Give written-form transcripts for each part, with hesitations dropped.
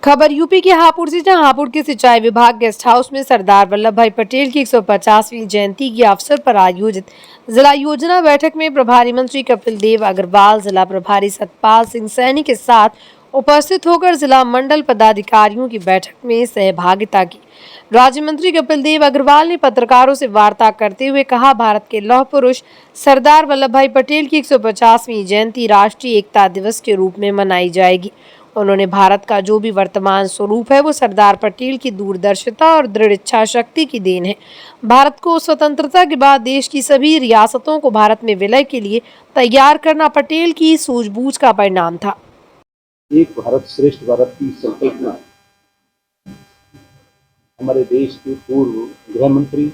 खबर यूपी के हापुड़ से, जहां हापुड़ के सिंचाई विभाग गेस्ट हाउस में सरदार वल्लभ भाई पटेल की 150वीं जयंती के अवसर पर आयोजित जिला योजना बैठक में प्रभारी मंत्री कपिल देव अग्रवाल, जिला प्रभारी सतपाल सिंह सैनी के साथ उपस्थित होकर जिला मंडल पदाधिकारियों की बैठक में सहभागिता की। राज्य मंत्री कपिल देव अग्रवाल ने पत्रकारों से वार्ता करते हुए कहा, भारत के लौह पुरुष सरदार वल्लभ भाई पटेल की 150वीं जयंती राष्ट्रीय एकता दिवस के रूप में मनाई जाएगी। उन्होंने भारत का जो भी वर्तमान स्वरूप है वो सरदार पटेल की दूरदर्शिता और दृढ़ इच्छा शक्ति की देन है। भारत को स्वतंत्रता के बाद देश की सभी रियासतों को भारत में विलय के लिए तैयार करना पटेल की सूझबूझ का परिणाम था। एक भारत श्रेष्ठ भारत की संकल्पना हमारे देश के पूर्व गृह मंत्री,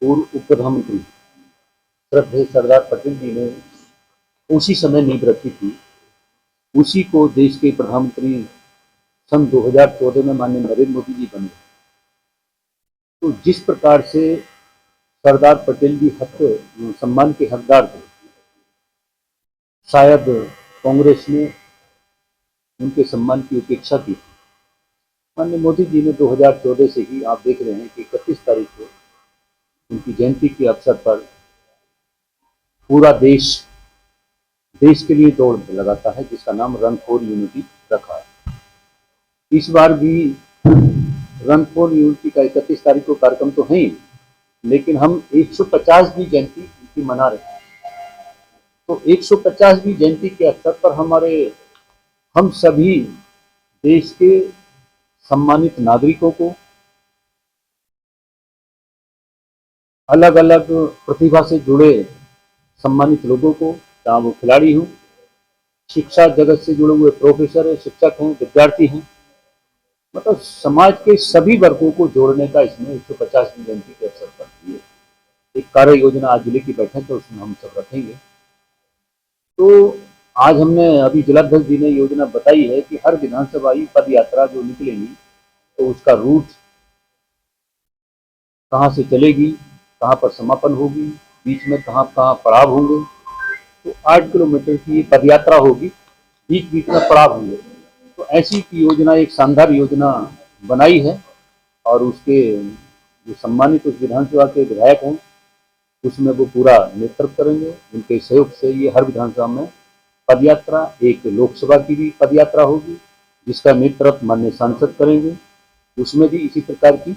पूर्व उप प्रधानमंत्री श्रद्धेय सरदार पटेल जी ने उसी समय नींव रखी थी। उसी को देश के प्रधानमंत्री सन 2014 में माननीय नरेंद्र मोदी जी बने। तो जिस प्रकार से सरदार पटेल जी सम्मान के हकदार थे, शायद कांग्रेस ने उनके सम्मान की उपेक्षा की। माननीय मोदी जी ने 2014 से ही आप देख रहे हैं कि 31 तारीख को उनकी जयंती के अवसर पर पूरा देश के लिए दौड़ लगाता है, जिसका नाम रन फॉर यूनिटी रखा है। इस बार भी रन फॉर यूनिटी का 31 तारीख को कार्यक्रम तो है ही, लेकिन हम 150वीं जयंती उनकी मना रहे हैं। तो 150वीं जयंती के अवसर पर हम सभी देश के सम्मानित नागरिकों को, अलग अलग प्रतिभा से जुड़े सम्मानित लोगों को, चाहे वो खिलाड़ी हों, शिक्षा जगत से जुड़े हुए प्रोफेसर हैं, शिक्षक हैं, विद्यार्थी हैं, मतलब समाज के सभी वर्गों को जोड़ने का इसमें 150वीं जयंती के अवसर पर ये एक कार्य योजना आज जिले की बैठक है, उसमें हम सब रखेंगे। तो आज हमने अभी जिलाध्यक्ष जी ने योजना बताई है कि हर विधानसभा पद यात्रा जो निकलेगी तो उसका रूट कहाँ से चलेगी, कहाँ पर समापन होगी, बीच में कहाँ पड़ाव होंगे। तो 8 किलोमीटर की पद यात्रा होगी, बीच बीच में पड़ाव होंगे। तो ऐसी की योजना, एक शानदार योजना बनाई है और उसके जो सम्मानित उस विधानसभा के विधायक हैं उसमें वो पूरा नेतृत्व करेंगे। उनके सहयोग से ये हर विधानसभा में पदयात्रा, एक लोकसभा की भी पदयात्रा होगी जिसका नेतृत्व माननीय सांसद करेंगे। उसमें भी इसी प्रकार की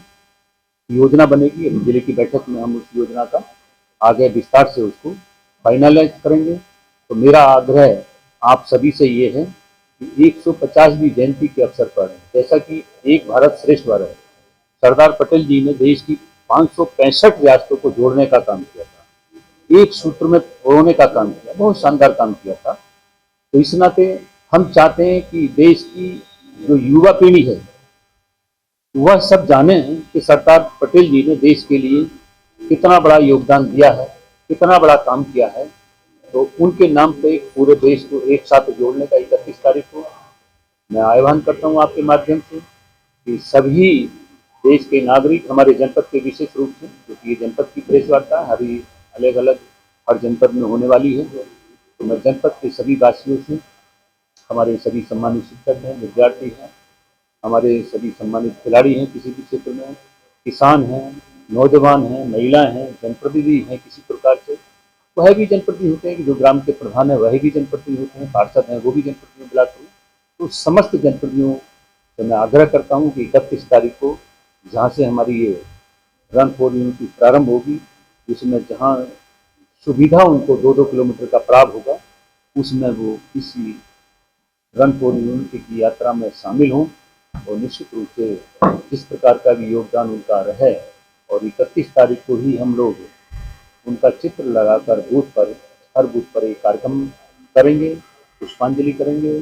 योजना बनेगी। अभी जिले की बैठक में हम उस योजना का आगे विस्तार से उसको फाइनलाइज करेंगे। तो मेरा आग्रह आप सभी से ये है कि 150वीं जयंती के अवसर पर, जैसा कि एक भारत श्रेष्ठ भारत, सरदार पटेल जी ने देश की 565 रियासतों को जोड़ने का काम किया था, एक सूत्र में पिरोने का काम किया, बहुत शानदार काम किया था। तो इस नाते हम चाहते हैं कि देश की जो युवा पीढ़ी है वह सब जाने कि सरदार पटेल जी ने देश के लिए कितना बड़ा योगदान दिया है, कितना बड़ा काम किया है। तो उनके नाम पे पूरे देश को एक साथ जोड़ने का 31 तारीख को मैं आह्वान करता हूँ आपके माध्यम से कि सभी देश के नागरिक, हमारे जनपद के विशेष रूप से, क्योंकि ये जनपद की प्रेस वार्ता हरी अलग अलग हर जनपद में होने वाली है, तो मैं जनपद के सभी वासियों से, हमारे सभी सम्मानित शिक्षक हैं, विद्यार्थी हैं, हमारे सभी सम्मानित खिलाड़ी हैं किसी भी क्षेत्र में, किसान हैं, नौजवान हैं, महिलाएं हैं, जनप्रतिनिधि हैं, किसी प्रकार से वह भी जनप्रतिनिधि होते हैं कि जो ग्राम के प्रधान है वह भी जनप्रतिनिधि होते हैं, पार्षद हैं वो भी जनप्रतिनिधि में बिलाते हैं। तो समस्त जनप्रतिनिधियों से मैं आग्रह करता हूँ कि 31 तारीख को जहाँ से हमारी ये रन फॉर यूनिटी प्रारंभ होगी, उसमें जहाँ सुविधा उनको 2-2 किलोमीटर का पड़ाव होगा, उसमें वो इसी रन फॉर यूनिटी की यात्रा में शामिल हों और निश्चित रूप से जिस प्रकार का भी योगदान उनका रहे। और 31 तारीख को ही हम लोग उनका चित्र लगाकर हर बूथ पर एक कार्यक्रम करेंगे, पुष्पांजलि करेंगे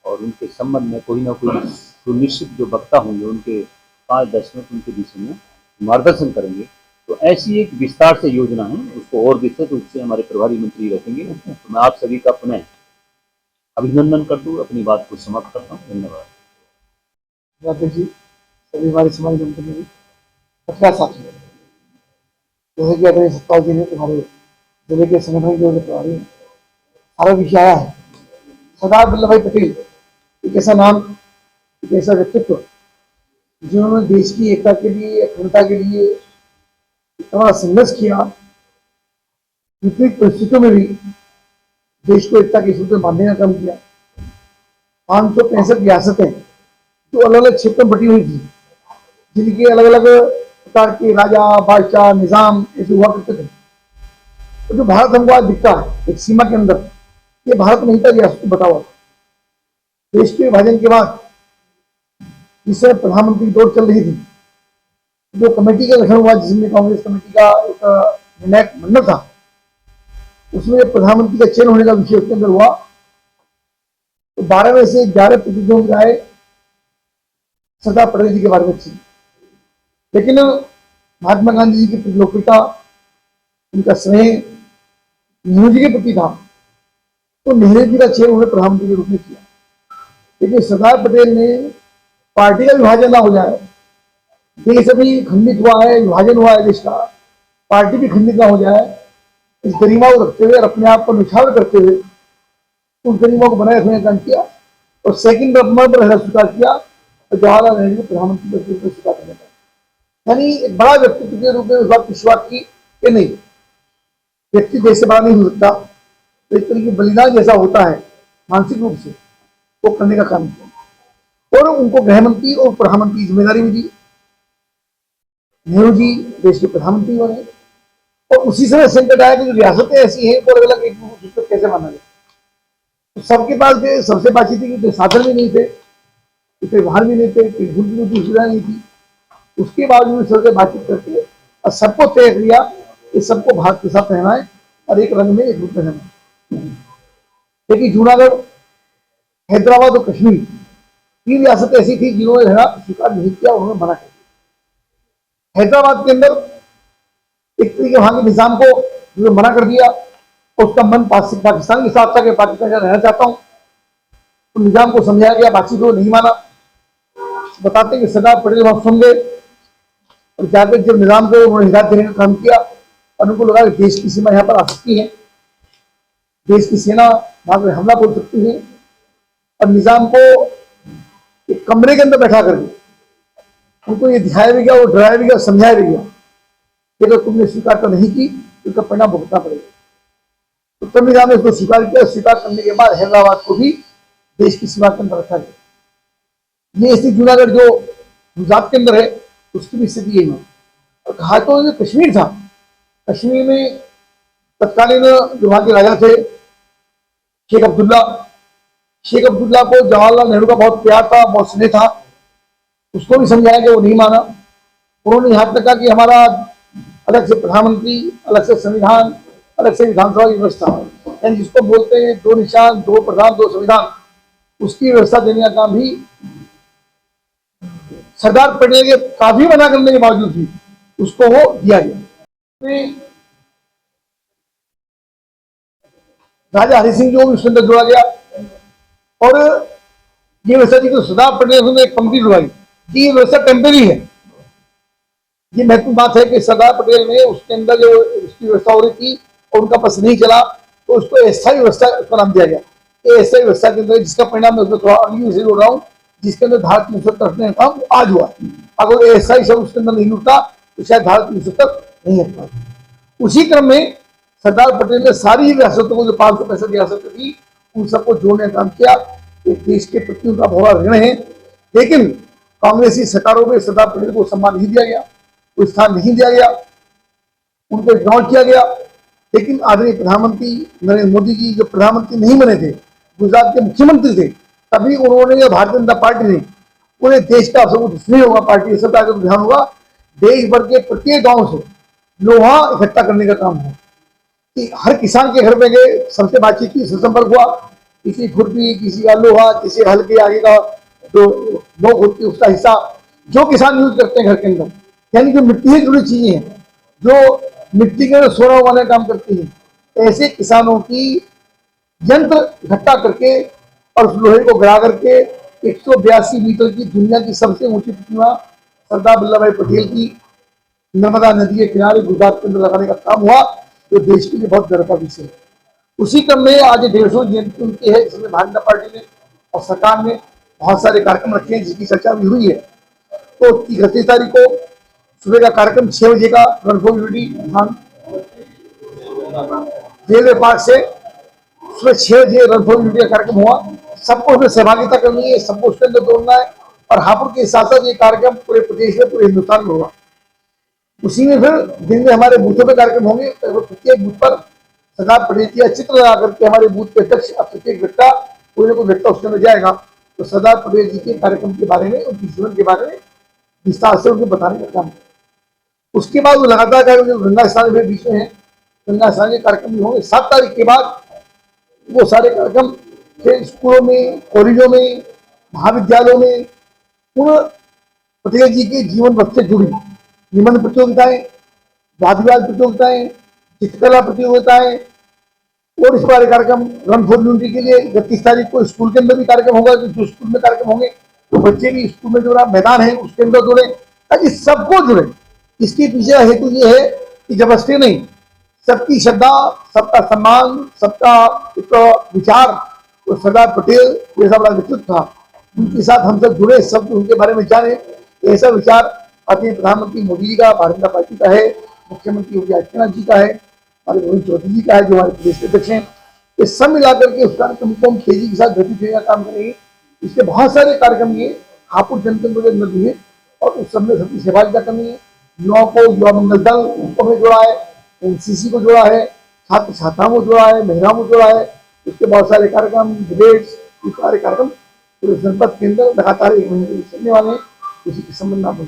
और उनके संबंध में कोई ना कोई सुनिश्चित जो वक्ता होंगे उनके 5-10 मिनट उनके विषय में मार्गदर्शन करेंगे। तो ऐसी एक विस्तार से योजना है, उसको और विस्तृत रूप से हमारे प्रभारी मंत्री रखेंगे। तो मैं आप सभी का पुनः अभिनंदन कर दूँ, अपनी बात को समाप्त करता हूँ। धन्यवाद। जी, सभी हमारे समाज जनप्रतिनिधि पत्रकार साथी, जैसे कि अगर सत्पाल जी ने तुम्हारे जिले के संगठन के प्रभारी हैं, सारा विषय आया है सरदार वल्लभ भाई पटेल, एक ऐसा नाम एक ऐसा व्यक्तित्व जिन्होंने देश की एकता के लिए, अखंडता के लिए इतना संघर्ष किया, विपरीत परिस्थितियों में भी देश को एकता के सूत्र में बांधने का काम किया। 565 रियासतें जो अलग अलग क्षेत्र में बटी हुई थी, जिनके अलग अलग प्रकार के राजा, बादशाह, निजाम ऐसे हुआ करते थे। तो जो भारत हमको आज दिखता है एक सीमा के अंदर, ये भारत नहीं था, रियासत को बटा हुआ था। देश के विभाजन के बाद जिस समय प्रधानमंत्री की दौड़ चल रही थी, जो कमेटी का गठन हुआ जिसमें कांग्रेस कमेटी का एक निर्णायक मंडल था, उसमें प्रधानमंत्री का चयन होने का विषय उसके अंदर हुआ। तो 12 में से 11 प्रतिनिधियों की राय सरदार पटेल जी के बारे में थी, लेकिन महात्मा गांधी जी की लोकप्रियता, उनका स्नेह नेहरू जी के प्रति था, तो नेहरू जी का चयन उन्होंने प्रधानमंत्री के रूप में किया। लेकिन सरदार पटेल ने पार्टी का विभाजन ना हो जाए, देश अभी खंडित हुआ है, विभाजन हुआ है देश का, पार्टी भी खंडित ना हो जाए, इस गरिमा को रखते हुए और अपने आप को निछावर करते हुए उस गरिमा को बनाए रखने का काम किया और सेकंड नंबर पर रहना स्वीकार किया और जवाहरलाल नेहरू को प्रधानमंत्री पद को स्वीकार करने का। यानी एक बड़ा व्यक्तित्व के रूप में उस बात की शुरुआत की कि नहीं, व्यक्ति देश से बड़ा नहीं हो सकता, तो एक तरह की बलिदान जैसा होता है मानसिक रूप से, वो करने का काम किया और उनको गृह मंत्री और प्रधानमंत्री की जिम्मेदारी भी दी। नेहरू जी देश के प्रधानमंत्री बने और उसी समय संकट आया कि जो रियासतें ऐसी हैं तो अलग अलग एक दूसरे को कैसे माना जाए। तो सबके पास सबसे बातचीत थी कि साधन भी नहीं थे, इतने वाहन भी नहीं थे, टेलीफोन की कोई सुविधा नहीं थी, उसके बावजूद सबसे बातचीत करके और सबको तय किया कि सबको भारत के साथ रहना है और एक रंग में एक रूप में रहना है। लेकिन जूनागढ़, हैदराबाद और कश्मीर 3 रियासतें ऐसी थी जिन्होंने रहना स्वीकार नहीं किया, उन्होंने मना कर दिया। हैदराबाद के अंदर एक तरीके वहां के निजाम को जो मना कर दिया, उसका मन पाकिस्तान के साथ था कि पाकिस्तान का रहना चाहता हूं, तो निजाम को समझाया गया, बातचीत को नहीं माना। बताते कि सरदार पटेल वहां सुन गए और जाकर जब निजाम को उन्होंने हिदायत देने का काम किया और उनको लगा कि देश की सीमा यहाँ पर आ सकती है, देश की सेना वहां पर हमला बोल सकती है, और निजाम को एक कमरे के अंदर बैठा करके उनको ये दिखाया भी गया, वो डराया भी गया, समझाया भी गया कि अगर तुमने स्वीकार तो नहीं की तो उसका परिणाम भुगतना पड़ेगा। तो तब निजाम ने इसको स्वीकार किया। स्वीकार करने के बाद हैदराबाद को भी देश की सीमा के अंदर रखा गया। ये स्थिति जूनागढ़ जो गुजरात के अंदर है उसकी भी स्थिति यही है। और कहा तो जो कश्मीर था, कश्मीर में तत्कालीन जो वहां के राजा थे शेख अब्दुल्ला को जवाहरलाल नेहरू का बहुत प्यार था, बहुत स्नेह था, उसको भी समझाया कि वो नहीं माना। उन्होंने यहाँ तक कहा कि हमारा अलग से प्रधानमंत्री, अलग से संविधान, अलग से विधानसभा की व्यवस्था, यानी जिसको बोलते हैं 2 निशान 2 प्रधान 2 संविधान, उसकी व्यवस्था देने का काम भी सरदार पटेल के काफी मना करने के बावजूद भी उसको वो दिया गया। राजा हरि सिंह को भी उसके अंदर जोड़ा गया और ये व्यवस्था जी सरदार पटेल ने एक पंक्ति जुड़वाई कि ये व्यवस्था टेम्परेरी है। ये महत्वपूर्ण बात है कि सरदार पटेल ने उसके अंदर जो उसकी व्यवस्था हो रही थी और उनका पस नहीं चला तो उसको अस्थायी व्यवस्था का नाम दिया गया। ये अस्थायी व्यवस्था के अंदर जिसका परिणाम मैं उसमें थोड़ा अगली से जोड़ रहा हूँ, जिसके अंदर धारा 370 रखने का काम आज हुआ। अगर अस्थायी शब्द उसके अंदर नहीं जुड़ता तो शायद धारा 370 नहीं हट पाती। उसी क्रम में सरदार पटेल ने सारी रियासतों को जो 565 रियासतें थी उन सबको जोड़ने का काम किया। देश के प्रति उनका बहुत ऋण है, लेकिन कांग्रेसी सरकारों में सरदार पटेल को सम्मान नहीं दिया गया, कोई स्थान नहीं दिया गया, उनको इग्नोर किया गया। लेकिन आदरणीय प्रधानमंत्री नरेंद्र मोदी जी जब प्रधानमंत्री नहीं बने थे, गुजरात के मुख्यमंत्री थे, तभी उन्होंने भारतीय जनता पार्टी ने पूरे देश का सब कुछ नहीं होगा, पार्टी सब का ध्यान होगा, देश भर के प्रत्येक गांव से लोहा इकट्ठा करने का काम हो कि हर किसान के घर में गए, सबसे बातचीत की, संपर्क हुआ, किसी खुरपी, किसी का लोहा, किसी हल के आगे का जो नोक होती है उसका हिस्सा जो किसान यूज करते हैं घर के अंदर, यानी जो मिट्टी से जुड़ी चीजें हैं, जो मिट्टी के सोना उगाने का काम करती है, ऐसे किसानों की यंत्र इकट्ठा करके और उस लोहे को गिरा करके 182 मीटर की दुनिया की सबसे ऊंची प्रतिमा सरदार वल्लभ भाई पटेल की नर्मदा नदी के किनारे गुजरात के अंदर लगाने का काम हुआ, जो देश के लिए बहुत गर्व का विषय है। उसी क्रम में आज 150 जयंती उनकी है, जिसमें भारतीय जनता पार्टी ने और सरकार ने बहुत सारे कार्यक्रम रखे हैं जिसकी चर्चा भी हुई है। तो 31 तारीख को सुबह का कार्यक्रम 6 बजे का run for unity railway park से सुबह 6 बजे रन फॉर यूनिटी का कार्यक्रम हुआ। सबको उसमें सहभागिता करनी है, सबको उसके अंदर दौड़ना है और हापुड़ के साथ साथ ये कार्यक्रम पूरे प्रदेश में, पूरे हिंदुस्तान में होगा। उसी में फिर दिन में हमारे बूथों पे कार्यक्रम होंगे। प्रत्येक बूथ पर सरदार पटेल का चित्र लगा करके हमारे बूथ के अध्यक्ष प्रत्येक व्यक्ता कोई ना कोई व्यक्ता उसके अंदर जाएगा तो सरदार पटेल जी के कार्यक्रम के बारे में, उनके जीवन के बारे में विस्तार से उनको बताने का काम है। उसके बाद वो लगातार कार्यक्रम गंगा स्नान में बीच में है, गंगा स्नान के कार्यक्रम भी होंगे। 7 तारीख के बाद वो सारे कार्यक्रम फिर स्कूलों में, कॉलेजों में, महाविद्यालयों में उन पटेल जी के जीवन पथ से जुड़ी निबंध प्रतियोगिताएं, वाद विवाद प्रतियोगिताएं, चित्रकला प्रतियोगिताएं और इस बारे कार्यक्रम रन फॉर यूनिटी के लिए 31 तारीख को स्कूल के अंदर भी कार्यक्रम होगा। जो स्कूल में कार्यक्रम होंगे तो बच्चे भी स्कूल में जो मैदान है उसके अंदर जुड़े ताकि सबको जुड़े। इसके पीछे हेतु ये है कि जबरदस्ती नहीं, सबकी श्रद्धा, सबका सम्मान, सबका एक विचार। तो सरदार पटेल जैसा बड़ा व्यक्तित्व था, उनके साथ हम सब जुड़े, सब उनके बारे में जाने। ऐसा विचार अपने प्रधानमंत्री मोदी जी का, भारतीय जनता पार्टी का है, मुख्यमंत्री योगी आदित्यनाथ जी का है, हमारे गोविंद चौधरी जी का है जो हमारे प्रदेश के अध्यक्ष हैं। ये सब मिलाकर के उस कार्यक्रम को हम तेजी के साथ गति देने का काम करेंगे। इसके बहुत सारे कार्यक्रम ये हापुड़ जनतंत्र के अंदर भी है और उस सब में सबकी सहभागिता करनी है। युवाओं को युवा मंगल दल उसको में जोड़ा है, एनसीसी को जोड़ा है, छात्र छात्राओं को जोड़ा है, महिलाओं को जोड़ा है। उसके बहुत सारे कार्यक्रम, डिबेट्स, ये सारे कार्यक्रम पूरे जनपद के अंदर लगातार 1 महीने चलने वाले हैं। उसी के संबंध में आप